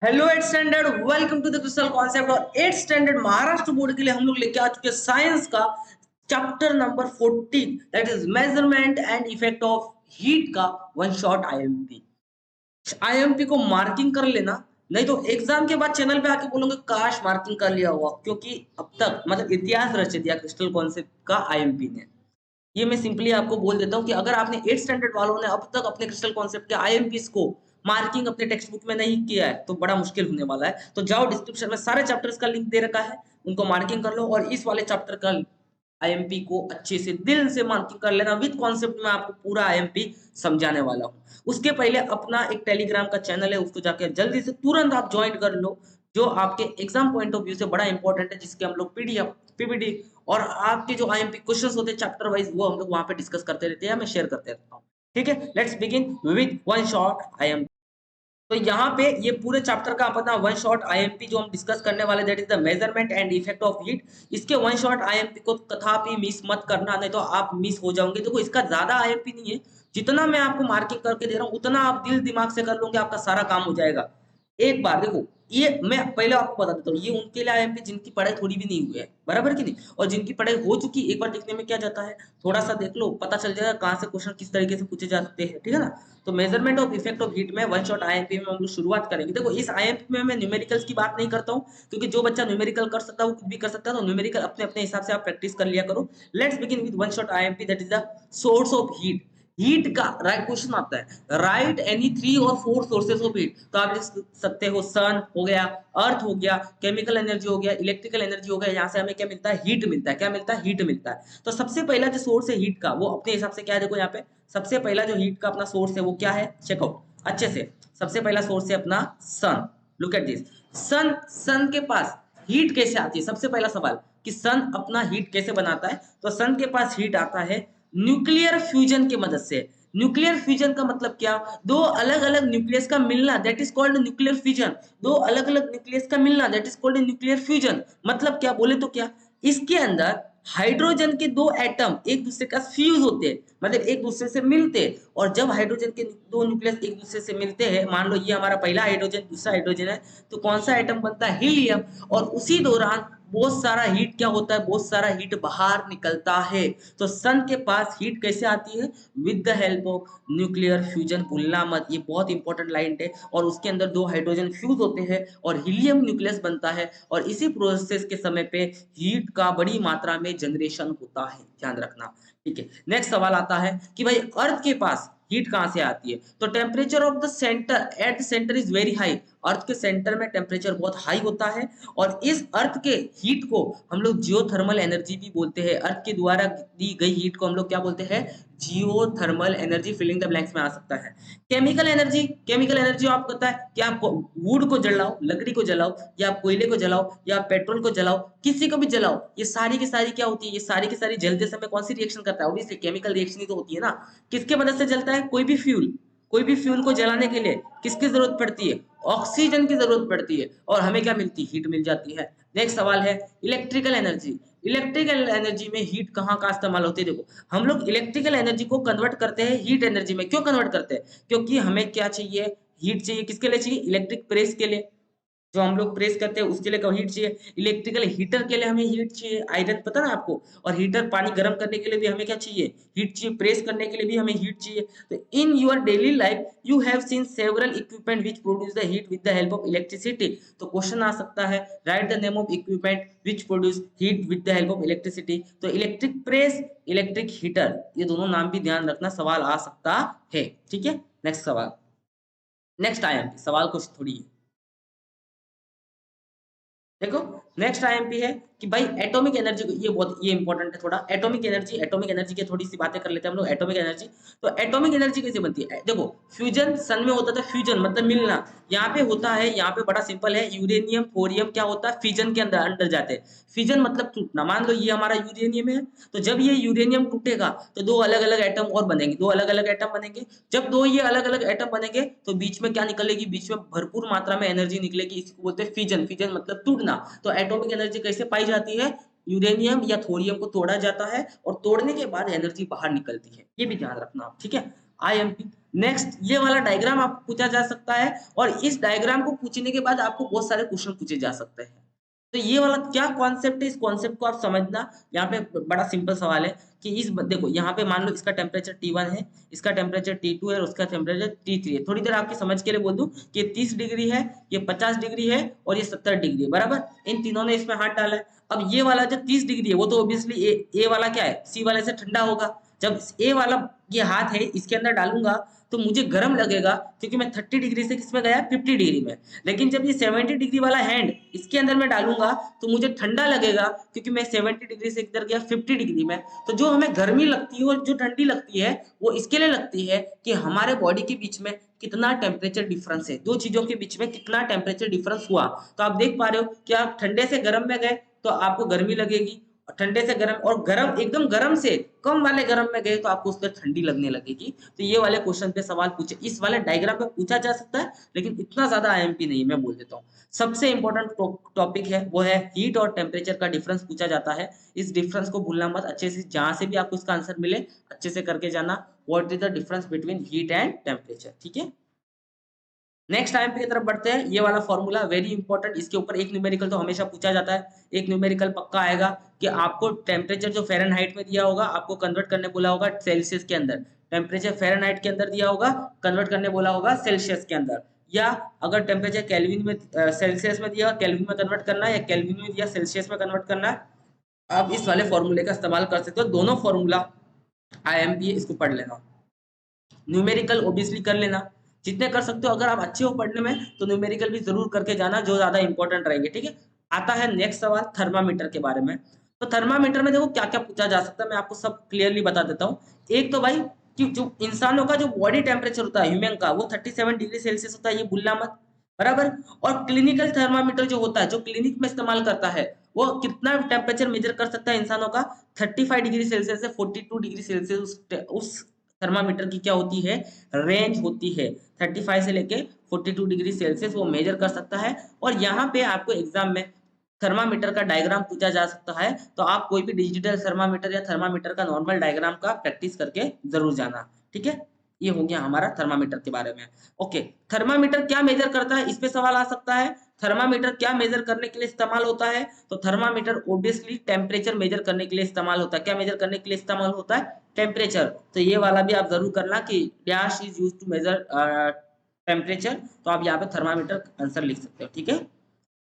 Hello eight standard, welcome to the Crystal concept. और eight standard Maharashtra board के लिए हम लोग लेके आ चुके हैं साइंस का chapter number 14, that is measurement and effect of heat का वन शॉट आईएमपी। आईएमपी को मार्किंग कर लेना, नहीं तो एग्जाम के बाद चैनल पे आके बोलोगे काश मार्किंग कर लिया हुआ, क्योंकि अब तक मतलब इतिहास रच दिया क्रिस्टल कॉन्सेप्ट का आईएमपी ने। ये मैं सिंपली आपको बोल देता हूँ कि अगर आपने 8th स्टैंडर्ड वालों ने अब तक अपने क्रिस्टल कॉन्सेप्ट के आईएमपीस को मार्किंग अपने टेक्स्ट बुक में नहीं किया है तो बड़ा मुश्किल होने वाला है। तो जाओ, डिस्क्रिप्शन में सारे चैप्टर्स का लिंक दे रखा है, उनको मार्किंग कर लो और इस वाले चैप्टर का आईएमपी को अच्छे से दिल से मार्किंग कर लेना। विद कॉन्सेप्ट में आपको पूरा आईएमपी समझाने वाला हूँ। उसके पहले अपना एक टेलीग्राम का चैनल है, उसको जाके जल्दी से तुरंत आप ज्वाइन कर लो, जो आपके एग्जाम पॉइंट ऑफ व्यू से बड़ा इंपॉर्टेंट है, जिसके हम लोग पीडीएफ, पीपीटी और आपके जो आईएमपी क्वेश्चंस होते हैं चैप्टर वाइज, वो हम लोग वहां पे डिस्कस करते रहते हैं, मैं शेयर करते रहता हूँ। ठीक है, let's begin with one shot IMP. तो यहाँ पे ये पूरे चैप्टर का अपना वन शॉट आईएमपी जो हम डिस्कस करने वाले, that is the measurement and effect of heat. इसके वन शॉट आईएमपी को कदापि मिस मत करना, नहीं तो आप मिस हो जाओगे। देखो, इसका ज्यादा आईएमपी नहीं है, जितना मैं आपको मार्किंग करके दे रहा हूँ उतना आप दिल दिमाग से कर लोगे, आपका सारा काम हो जाएगा। एक बार देखो, ये मैं पहले आपको बता देता हूँ, ये उनके लिए आईएमपी जिनकी पढ़ाई थोड़ी भी नहीं हुई है, बराबर कि नहीं, और जिनकी पढ़ाई हो चुकी एक बार देखने में क्या जाता है, थोड़ा सा देख लो, पता चल जाएगा कहाँ से क्वेश्चन किस तरीके से पूछे जाते हैं। ठीक है ना। तो measurement of effect of heat में वन शॉट आईएमपी में हम लोग शुरुआत करेंगे। देखो, इस आईएमपी में मैं न्यूमेरिकल्स की बात नहीं करता हूँ, क्योंकि जो बच्चा न्यूमेरिकल कर सकता है वो कुछ भी कर सकता है, तो न्यूमेरिकल अपने अपने हिसाब से आप प्रैक्टिस कर लिया करो। Let's begin with one shot IMP, that is the source of heat. Heat का राइट क्वेश्चन आता है, राइट एनी 3 और 4 सोर्सेस ऑफ हीट। तो आप लिख सकते हो सन हो गया, अर्थ हो गया, केमिकल एनर्जी हो गया, इलेक्ट्रिकल एनर्जी हो गया। यहाँ से हमें क्या मिलता है, हीट मिलता है। क्या मिलता है, हीट मिलता है। तो सबसे पहला जो सोर्स है हीट का, वो अपने हिसाब से क्या है, देखो यहाँ पे सबसे पहला जो हीट का अपना सोर्स है वो क्या है, चेकआउट अच्छे से। सबसे पहला सोर्स है अपना सन। लुक एट दिस, सन के पास हीट कैसे आती है। सबसे पहला सवाल कि सन अपना हीट कैसे बनाता है, तो सन के पास हीट आता है न्यूक्लियर फ्यूजन की मदद से। न्यूक्लियर फ्यूजन का मतलब क्या, दो अलग अलग न्यूक्लियस का मिलना, that is called nuclear fusion. दो अलग अलग न्यूक्लियस का मिलना, that is called nuclear fusion. मतलब क्या बोले तो क्या, इसके अंदर हाइड्रोजन के दो एटम एक दूसरे का फ्यूज होते हैं, मतलब एक दूसरे से मिलते हैं। और जब हाइड्रोजन के दो न्यूक्लियस एक दूसरे से मिलते हैं, मान लो ये हमारा पहला हाइड्रोजन दूसरा हाइड्रोजन है, तो कौन सा एटम बनता है, हीलियम। और उसी दौरान बहुत सारा हीट क्या होता है, बहुत सारा हीट बाहर निकलता है। तो सन के पास हीट कैसे आती है, with the help of nuclear fusion. भूलना मत, ये बहुत इंपॉर्टेंट लाइन है। और उसके अंदर दो हाइड्रोजन फ्यूज होते हैं और हीलियम न्यूक्लियस बनता है, और इसी प्रोसेस के समय पे हीट का बड़ी मात्रा में जनरेशन होता है, ध्यान रखना। ठीक है, नेक्स्ट सवाल आता है कि भाई अर्थ के पास हीट कहां से आती है। तो temperature of the centre at the centre is very high. Earth के सेंटर में टेम्परेचर बहुत हाई होता है, और इस अर्थ के हीट को हम लोग जियोथर्मल एनर्जी भी बोलते हैं। अर्थ के द्वारा दी गई हीट को हम लोग क्या बोलते हैं, geothermal energy. Filling the blanks में आ सकता है। केमिकल एनर्जी, केमिकल एनर्जी आपको पता है कि आप वुड को जलाओ, लकड़ी को जलाओ, या आप कोयले को जलाओ, या आप पेट्रोल को जलाओ, किसी को भी जलाओ, ये सारी की सारी क्या होती है, ये सारी की सारी जलते समय कौन सी रिएक्शन करता है, ऑब्वियसली केमिकल रिएक्शन ही तो होती है ना। किसके मदद से जलता है, कोई भी फ्यूल, कोई भी फ्यूल को जलाने के लिए किसकी जरूरत पड़ती है, ऑक्सीजन की जरूरत पड़ती है, और हमें क्या मिलती है, हीट मिल जाती है। नेक्स्ट सवाल है इलेक्ट्रिकल एनर्जी। इलेक्ट्रिकल एनर्जी में हीट कहाँ का इस्तेमाल होती है। देखो, हम लोग इलेक्ट्रिकल एनर्जी को कन्वर्ट करते हैं हीट एनर्जी में। क्यों कन्वर्ट करते हैं, क्योंकि हमें क्या चाहिए, हीट चाहिए। किसके लिए चाहिए, इलेक्ट्रिक प्रेस के लिए, जो हम लोग प्रेस करते हैं उसके लिए हीट चाहिए। इलेक्ट्रिकल हीटर के लिए हमें हीट चाहिए, आयरन पता ना आपको। और हीटर पानी गर्म करने के लिए भी हमें क्या चाहिए, हीट चाहिए। प्रेस करने के लिए भी हमें हीट चाहिए। तो in your daily life you have seen several equipment which produce the heat with the help of electricity. तो क्वेश्चन आ सकता है, right the name of equipment which produce heat with the help of electricity. तो electric press, electric heater, ये दोनों नाम भी ध्यान रखना, सवाल आ सकता है। ठीक है, नेक्स्ट सवाल, नेक्स्ट आईएमपी सवाल कुछ थोड़ी है। देखो, नेक्स्ट आईएमपी है कि भाई एटॉमिक एनर्जी को, ये बहुत ये इंपॉर्टेंट है थोड़ा। एटॉमिक एनर्जी, एटॉमिक एनर्जी की थोड़ी सी बातें कर लेते हैं हम लोग। एटॉमिक एनर्जी, तो एटॉमिक एनर्जी कैसे बनती है, देखो फ्यूजन, सन में होता था फ्यूजन मतलब मिलना। यहाँ पे होता है, यहाँ पे बड़ा सिंपल है, यूरेनियम थोरियम क्या होता है, फिजन के अंदर अंदर जाते हैं। फिजन मतलब टूटना। मान लो ये हमारा यूरेनियम है, तो जब ये यूरेनियम टूटेगा तो दो अलग अलग एटम और बनेंगे, दो अलग अलग एटम बनेंगे। जब दो ये अलग अलग एटम बनेंगे तो बीच में क्या निकलेगी, बीच में भरपूर मात्रा में एनर्जी निकलेगी, इसको बोलते हैं फिजन। फिजन मतलब टूटना। तो एटॉमिक एनर्जी कैसे पाई जाती है, यूरेनियम या थोरियम को तोड़ा जाता है और तोड़ने के बाद एनर्जी बाहर निकलती है, ये भी ध्यान रखना आप। ठीक है, आईएमपी। नेक्स्ट ये वाला डायग्राम आपको पूछा जा सकता है, और इस डायग्राम को पूछने के बाद आपको बहुत सारे क्वेश्चन पूछे जा सकते हैं। तो ये वाला क्या कॉन्सेप्ट है, इस कॉन्सेप्ट को आप समझना। यहाँ पे बड़ा सिंपल सवाल है कि देखो यहाँ पे मान लो इसका टेम्परेचर T1 है, इसका टेम्परेचर T2 है और उसका टेम्परेचर T3 है। थोड़ी देर आपकी समझ के लिए बोल दूं कि ये 30 डिग्री है, ये 50 डिग्री है और ये 70 डिग्री है, बराबर। इन तीनों ने इसमें हाथ डाला है। अब ये वाला जो 30 डिग्री है वो तो ऑब्वियसली ए वाला क्या है, सी वाले से ठंडा होगा। जब ए वाला ये हाथ है इसके अंदर डालूंगा तो मुझे गर्म लगेगा, क्योंकि मैं 30 डिग्री से किसमें गया, 50 डिग्री में। लेकिन जब ये 70 डिग्री वाला हैंड इसके अंदर मैं डालूंगा तो मुझे ठंडा लगेगा, क्योंकि मैं 70 डिग्री से इधर गया 50 डिग्री में। तो जो हमें गर्मी लगती है और जो ठंडी लगती है वो इसके लिए लगती है कि हमारे बॉडी के बीच में कितना टेम्परेचर डिफरेंस है, दो चीजों के बीच में कितना टेम्परेचर डिफरेंस हुआ। तो आप देख पा रहे हो कि आप ठंडे से गर्म में गए तो आपको गर्मी लगेगी, और ठंडे से गर्म, और गर्म एकदम गर्म से कम वाले गर्म में गए तो आपको उससे ठंडी लगने लगेगी। तो ये वाले क्वेश्चन पे सवाल पूछे, इस वाले डायग्राम पे पूछा जा सकता है, लेकिन इतना ज्यादा आईएमपी नहीं, मैं बोल देता हूँ। सबसे इंपॉर्टेंट टॉपिक है वो है हीट और टेम्परेचर का डिफरेंस पूछा जाता है। इस डिफरेंस को भूलना मत, अच्छे से जहां से भी आपको इसका आंसर मिले अच्छे से करके जाना। What is the difference between heat and temperature, ठीक है। नेक्स्ट आईएमपी की तरफ बढ़ते हैं। ये वाला फॉर्मूला वेरी इंपॉर्टेंट, इसके ऊपर एक न्यूमेरिकल तो हमेशा पूछा जाता है। एक न्यूमेरिकल पक्का आएगा कि आपको टेम्परेचर जो फ़ारेनहाइट में दिया होगा आपको कन्वर्ट करने बोला होगा सेल्सियस के अंदर, टेम्परेचर फ़ारेनहाइट के अंदर दिया होगा कन्वर्ट करने बोला होगा सेल्सियस के अंदर, या अगर टेम्परेचर केल्विन में सेल्सियस में दिया केल्विन में कन्वर्ट करना है, या केल्विन में दिया सेल्सियस में कन्वर्ट करना है, आप इस वाले फॉर्मूले का इस्तेमाल कर सकते हो। दोनों फॉर्मूला आईएमपी है, इसको पढ़ लेना। न्यूमेरिकल ओब्वियसली कर लेना जितने कर सकते हो। अगर आप अच्छे हो पढ़ने में तो न्यूमेरिकल भी जरूर करके जाना, जो ज्यादा इंपॉर्टेंट रहेंगे, ठीक है। आता है नेक्स्ट सवाल थर्मामीटर के बारे में। तो थर्मामीटर में देखो क्या क्या पूछा जा सकता है, मैं आपको सब क्लियरली बता देता हूँ। एक तो भाई कि जो इंसानों का जो बॉडी टेम्परेचर होता है ह्यूमन का, वो 37 डिग्री सेल्सियस होता है, ये भूलना मत, बराबर। और क्लिनिकल थर्मामीटर जो होता है, जो क्लिनिक में इस्तेमाल करता है, वो कितना टेम्परेचर मेजर कर सकता है इंसानों का, 35 डिग्री सेल्सियस से 42 डिग्री सेल्सियस उस थर्मामीटर की क्या होती है, रेंज होती है। 35 से लेके 42 डिग्री सेल्सियस वो मेजर कर सकता है। और यहाँ पे आपको एग्जाम में थर्मामीटर का डायग्राम पूछा जा सकता है, तो आप कोई भी डिजिटल थर्मामीटर या थर्मामीटर का नॉर्मल डायग्राम का प्रैक्टिस करके जरूर जाना, ठीक है। ये हो गया हमारा थर्मामीटर के बारे में। ओके, थर्मामीटर क्या मेजर करता है, इस पे सवाल आ सकता है। थर्मामीटर क्या मेजर करने के लिए इस्तेमाल होता है, तो थर्मामीटर ऑब्वियसली टेम्परेचर मेजर करने के लिए इस्तेमाल होता है। क्या मेजर करने के लिए इस्तेमाल होता है, टेम्परेचर। तो ये वाला भी आप जरूर करना कि dash is used to measure temperature, तो आप यहाँ पे थर्मामीटर आंसर लिख सकते हो, ठीक है।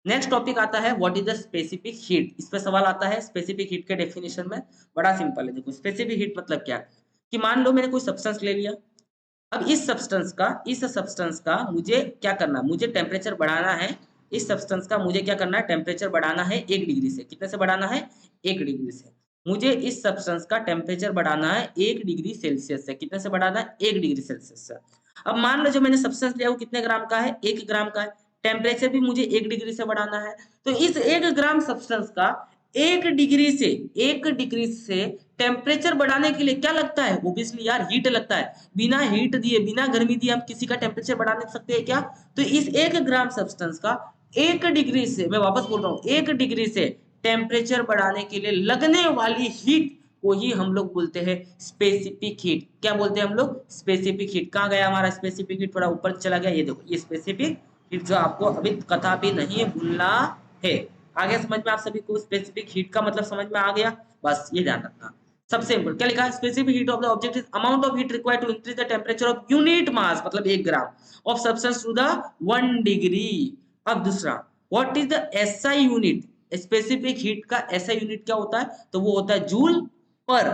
नेक्स्ट टॉपिक आता है what is the specific heat, इस पे सवाल आता है। स्पेसिफिक हीट के डेफिनेशन में बड़ा सिंपल है, देखो स्पेसिफिक हीट मतलब क्या, कि मान लो मैंने कोई सब्सटेंस ले लिया। अब इस सब्सटेंस का मुझे क्या करना, मुझे टेम्परेचर बढ़ाना है। इस सब्सटेंस का मुझे क्या करना है, टेम्परेचर बढ़ाना है 1 डिग्री से। कितने से बढ़ाना है, 1 डिग्री से। मुझे इस सब्सटेंस का टेम्परेचर बढ़ाना है 1 डिग्री सेल्सियस से। कितने से बढ़ाना है, 1 डिग्री सेल्सियस से। अब मान लो जो मैंने सब्सटेंस लिया वो कितने ग्राम का है, 1 ग्राम का है। टेम्परेचर भी मुझे 1 डिग्री से बढ़ाना है। तो इस 1 ग्राम सब्सटेंस का 1 डिग्री से टेम्परेचर बढ़ाने के लिए क्या लगता है, ओब्वियसली यार हीट लगता है। बिना हीट दिए, बिना गर्मी दिए आप किसी का टेम्परेचर बढ़ा नहीं सकते हैं क्या। तो इस 1 ग्राम सब्सटेंस का 1 डिग्री से, मैं वापस बोल रहा हूँ, 1 डिग्री से टेम्परेचर बढ़ाने के लिए लगने वाली हीट को ही हम लोग बोलते हैं स्पेसिफिक हीट। क्या बोलते हैं हम लोग, स्पेसिफिक हीट। कहाँ गया हमारा स्पेसिफिक हीट, थोड़ा ऊपर चला गया, ये देखो ये स्पेसिफिक हीट जो आपको अभी कथा भी नहीं भूलना है। आगे समझ में आप सभी को स्पेसिफिक हीट का मतलब समझ में आ गया, बस ये ध्यान रखना। सबसे इंपॉर्टेंट क्या लिखा है, specific heat of the object is amount of heat required to increase the temperature of unit mass, मतलब 1 gram of substance to the 1 degree. अब दूसरा, what is the SI unit, specific heat का SI unit क्या होता है, तो वो होता है joule per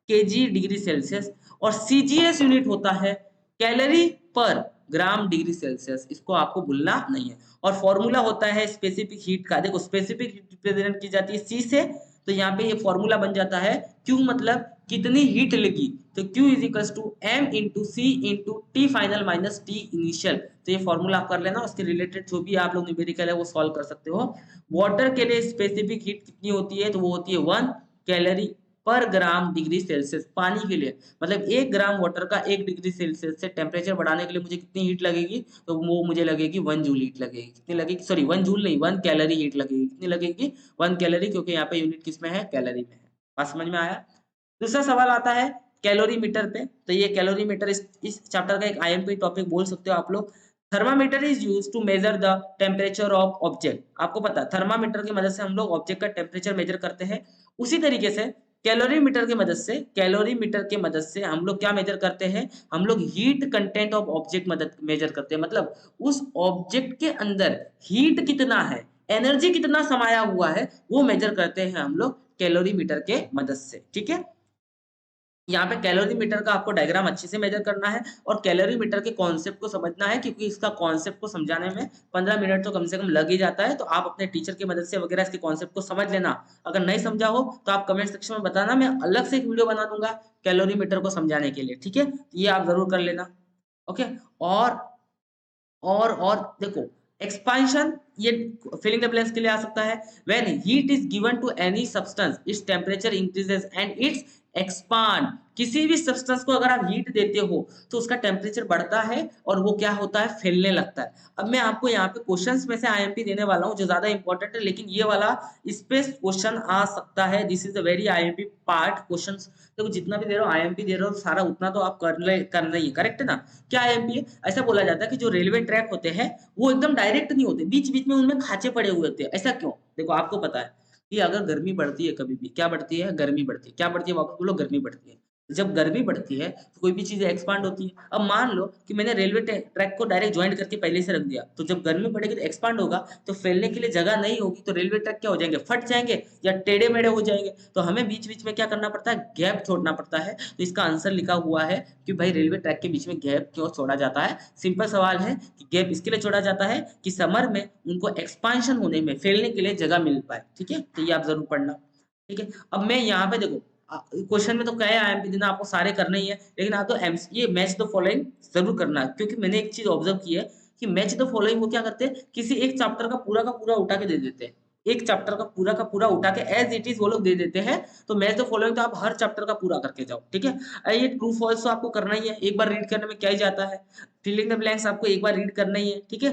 kg degree Celsius. और सीजीएस यूनिट होता है कैलोरी पर ग्राम डिग्री सेल्सियस, इसको आपको भूलना नहीं है। और फॉर्मूला होता है स्पेसिफिक हीट का, देखो स्पेसिफिक हीट रिप्रेजेंट की जाती है सी से, तो यहाँ पे ये फॉर्मूला बन जाता है Q मतलब कितनी हीट लगी, तो Q is equals to M into C into T final minus T initial. तो ये फॉर्मूला आप कर लेना, उसके रिलेटेड जो भी आप लोग न्यूमेरिकल है वो सॉल्व कर सकते हो। वाटर के लिए स्पेसिफिक हीट कितनी होती है, तो वो होती है 1 कैलोरी पर ग्राम डिग्री सेल्सियस। पानी के लिए मतलब 1 ग्राम वाटर का 1 डिग्री सेल्सियस से टेम्परेचर बढ़ाने के लिए मुझे कितनी हीट लगेगी, तो वो मुझे लगेगी 1 जूल हीट लगेगी। कितनी लगेगी, सॉरी 1 जूल नहीं, 1 कैलोरी हीट लगेगी। कितनी लगेगी, 1 कैलोरी, क्योंकि यहाँ पे यूनिट किस में है, कैलोरी में है। बात समझ में आया। दूसरा सवाल आता है कैलोरीमीटर पे। तो ये कैलोरीमीटर इस चैप्टर का एक आईएमपी टॉपिक बोल सकते हो आप लोग। Thermometer is use to measure the temperature of object. आपको पता है थर्मामीटर की मदद से हम लोग ऑब्जेक्ट का टेम्परेचर मेजर करते हैं। उसी तरीके से कैलोरीमीटर की मदद से हम लोग क्या मेजर करते हैं, हम लोग हीट कंटेंट ऑफ ऑब्जेक्ट मदद मेजर करते हैं। मतलब उस ऑब्जेक्ट के अंदर हीट कितना है, एनर्जी कितना समाया हुआ है, वो मेजर करते हैं हम लोग कैलोरीमीटर के मदद से। ठीक है, यहाँ पे कैलोरीमीटर का आपको डायग्राम अच्छे से मेजर करना है और कैलोरीमीटर के कॉन्सेप्ट को समझना है, क्योंकि इसका कॉन्सेप्ट को समझाने में 15 मिनट तो कम से कम लग ही जाता है। तो आप अपने टीचर की मदद से वगैरह इसके कॉन्सेप्ट को समझ लेना। अगर नहीं समझा हो तो आप कमेंट सेक्शन में बताना, मैं अलग से एक वीडियो बना दूंगा कैलोरीमीटर को समझाने के लिए। ठीक है, ये आप जरूर कर लेना। ओके, और देखो एक्सपांशन, ये फिलिंग द ब्लैंक्स के लिए आ सकता है। When heat is given to any substance its temperature increases and its expand. किसी भी सब्सटेंस को अगर आप हीट देते हो तो उसका टेम्परेचर बढ़ता है और वो क्या होता है, फैलने लगता है। अब मैं आपको यहाँ पे क्वेश्चंस में से आईएमपी देने वाला हूँ जो ज्यादा इंपॉर्टेंट है, लेकिन ये वाला इस पे क्वेश्चन आ सकता है। This is the very IMP part questions. देखो जितना भी दे रहा हूँ आईएमपी दे रहा हूँ सारा, उतना तो आप करना ही है, करेक्ट है ना। क्या आईएमपी है, ऐसा बोला जाता है कि जो रेलवे ट्रैक होते हैं वो एकदम डायरेक्ट नहीं होते, बीच बीच में उनमें खांचे पड़े हुए होते हैं। ऐसा क्यों, देखो आपको पता है कि अगर गर्मी बढ़ती है, कभी भी क्या बढ़ती है, गर्मी बढ़ती है, क्या बढ़ती है, वापस बोलो, गर्मी बढ़ती है। जब गर्मी बढ़ती है तो कोई भी चीज एक्सपांड होती है। अब मान लो कि मैंने रेलवे ट्रैक को डायरेक्ट ज्वाइंट करके पहले से रख दिया, तो जब गर्मी बढ़ेगी तो एक्सपांड होगा, तो फैलने के लिए जगह नहीं होगी, तो रेलवे ट्रैक क्या हो जाएंगे, फट जाएंगे या टेढ़े मेढ़े हो जाएंगे। तो हमें बीच बीच में क्या करना पड़ता है, गैप छोड़ना पड़ता है। तो इसका आंसर लिखा हुआ है कि भाई रेलवे ट्रैक के बीच में गैप क्यों छोड़ा जाता है। सिंपल सवाल है कि गैप इसके लिए छोड़ा जाता है कि समर में उनको एक्सपांशन होने में, फैलने के लिए जगह मिल पाए। ठीक है, तो ये आप जरूर पढ़ना। ठीक है, अब मैं यहाँ पे देखो क्वेश्चन में तो क्या है, आईएमपी देना आपको सारे करने ही है, लेकिन आप तो ये मैच द फॉलोइंग जरूर करना है। क्योंकि मैंने एक चीज ऑब्जर्व की है कि मैच द फॉलोइंग वो क्या करते हैं, किसी एक चैप्टर का पूरा उठा के दे देते हैं। एक चैप्टर का पूरा उठा के एज इट इज वो लोग दे देते हैं। तो मैच द फॉलोइंग तो आप हर चैप्टर का पूरा करके जाओ। ठीक है, ये ट्रू फॉल्स तो आपको करना ही है, एक बार रीड करने में क्या ही जाता है। फिलिंग द ब्लैंक्स आपको एक बार रीड करना ही है। ठीक है,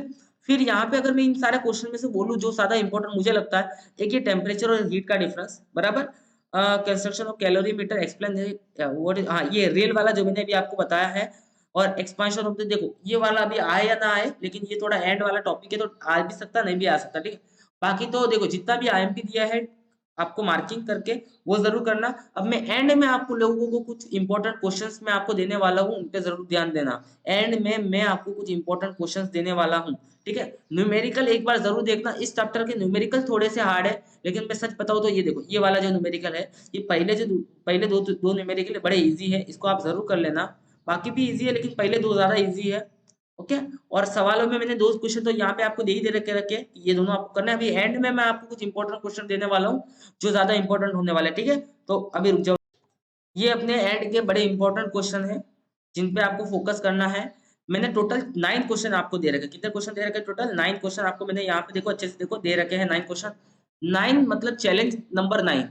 फिर यहाँ पे अगर मैं इन सारे क्वेश्चन में से बोलूं जो ज्यादा इंपॉर्टेंट मुझे लगता है, एक ये टेम्परेचर और हीट का डिफरेंस, बराबर। Construction of calorimeter explain, what is, हाँ ये रेल वाला जो मैंने अभी आपको बताया है। और एक्सपांशन ऑफ द, देखो ये वाला अभी आए या ना आए, लेकिन ये थोड़ा एंड वाला टॉपिक है, तो आ भी सकता नहीं भी आ सकता। ठीक है, बाकी तो देखो जितना भी आईएमपी दिया है आपको मार्किंग करके वो जरूर करना। अब मैं एंड में आपको लोगों को कुछ इंपॉर्टेंट क्वेश्चंस मैं आपको देने वाला हूँ, उन पे जरूर ध्यान देना। एंड में मैं आपको कुछ इंपॉर्टेंट क्वेश्चंस देने वाला हूँ। ठीक है, न्यूमेरिकल एक बार जरूर देखना, इस चैप्टर के न्यूमेरिकल थोड़े से हार्ड है, लेकिन मैं सच बताऊं तो ये देखो ये वाला जो न्यूमेरिकल है, ये पहले दो न्यूमेरिकल बड़े इजी है, इसको आप जरूर कर लेना। बाकी भी इजी है लेकिन पहले दो ज्यादा इजी है। ओके, और सवालों में मैंने दो क्वेश्चन तो यहाँ पे आपको दे ही दे रखे ये दोनों आपको करना है। अभी एंड में मैं आपको कुछ इंपॉर्टेंट क्वेश्चन देने वाला हूँ जो ज्यादा इंपॉर्टेंट होने वाले हैं। ठीक है, तो अभी रुक जाओ। ये अपने एंड के बड़े इंपॉर्टेंट क्वेश्चन है जिन पे आपको फोकस करना है। मैंने टोटल 9 क्वेश्चन आपको दे रखे, कितने क्वेश्चन दे रखे, टोटल 9 क्वेश्चन आपको मैंने यहाँ पे देखो अच्छे से देखो दे रखे हैं 9 क्वेश्चन। 9 मतलब चैलेंज नंबर 9।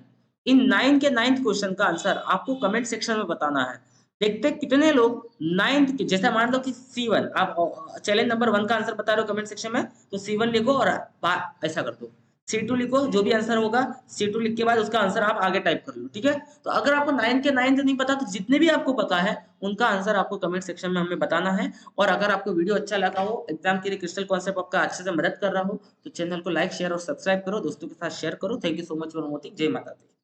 इन 9 के 9th क्वेश्चन का आंसर आपको कमेंट सेक्शन में बताना है। देखते हैं कितने लोग 9th के, जैसे मान लो कि C1, आप चैलेंज नंबर 1 का आंसर बता रहे हो कमेंट सेक्शन में, तो C1 लिखो और ऐसा कर दो। C2 लिखो, जो भी आंसर होगा C2 लिख के बाद उसका आंसर आप आगे टाइप कर लो। ठीक है, तो अगर आपको 9 के 9 नहीं पता तो जितने भी आपको पता है उनका आंसर आपको कमेंट सेक्शन में हमें बताना है। और अगर आपको वीडियो अच्छा लगा हो, एग्जाम के लिए क्रिस्टल कॉन्सेप्ट आपका अच्छे से मदद कर रहा हो, तो चैनल को लाइक शेयर और सब्सक्राइब करो, दोस्तों के साथ शेयर करो। Thank you so much for watching. जय माता दी।